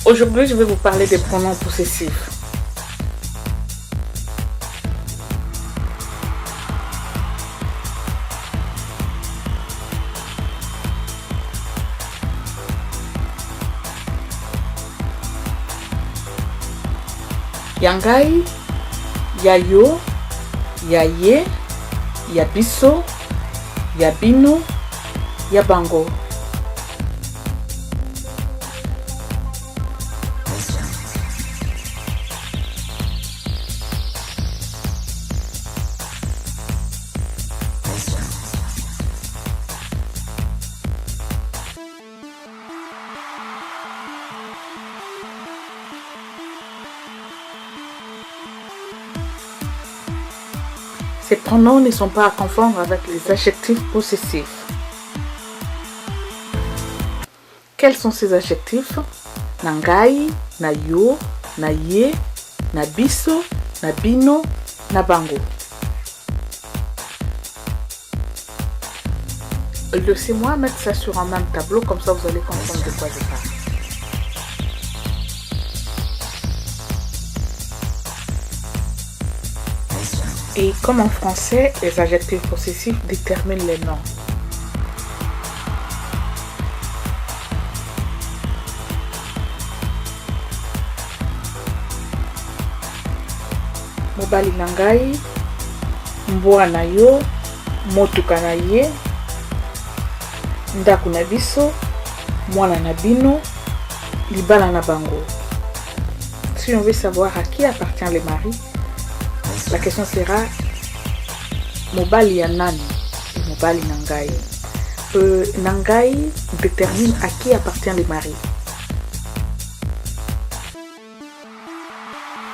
Aujourd'hui, je vais vous parler des pronoms possessifs. Yangai, yayo, yaye, yabiso, yabino, yabango. Ces pronoms ne sont pas à confondre avec les adjectifs possessifs. Quels sont ces adjectifs? Nangai, nayo, naye, nabiso, nabino, nabango. Laissez-moi mettre ça sur un même tableau, comme ça vous allez comprendre de quoi je parle. Et comme en français, les adjectifs possessifs déterminent les noms. Mobali nangai, mbwa na yo, motuka na ye, ndaku na biso, mwana na bino, libala na bango. Si on veut savoir à qui appartient le mari, la question sera mobali ya nani, mobali nangai. Nangai détermine à qui appartient le mari.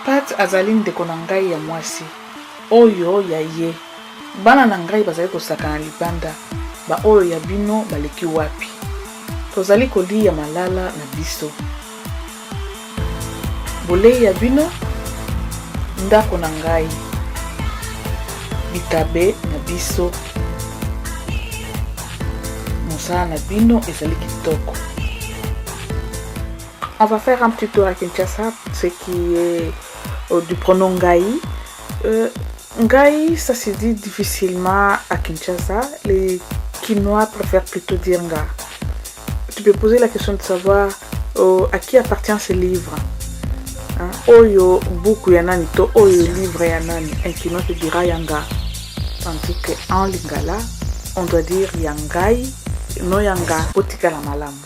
Pat azaline de konangai ya mwasi, oyo ya ye. Bana nangai bazali kosakana libanda, ba oyo ya bino baleki wapi. Tozali kolia malala na biso. Bolei ya bino, ndako nangai. Bitabe na biso, mosala na bino ezali kitoko. On va faire un petit tour à Kinshasa, ce qui est du pronom ngai. Ngai, ça se dit difficilement à Kinshasa. Les Kinois préfèrent plutôt dire nga. Tu peux poser la question de savoir à qui appartient ce livre. Oyo buku ya nani to oyo livre ya nani. Un Kinois te dira yanga. Tandis qu'en lingala, on doit dire yangai, no yanga, potika la malamu.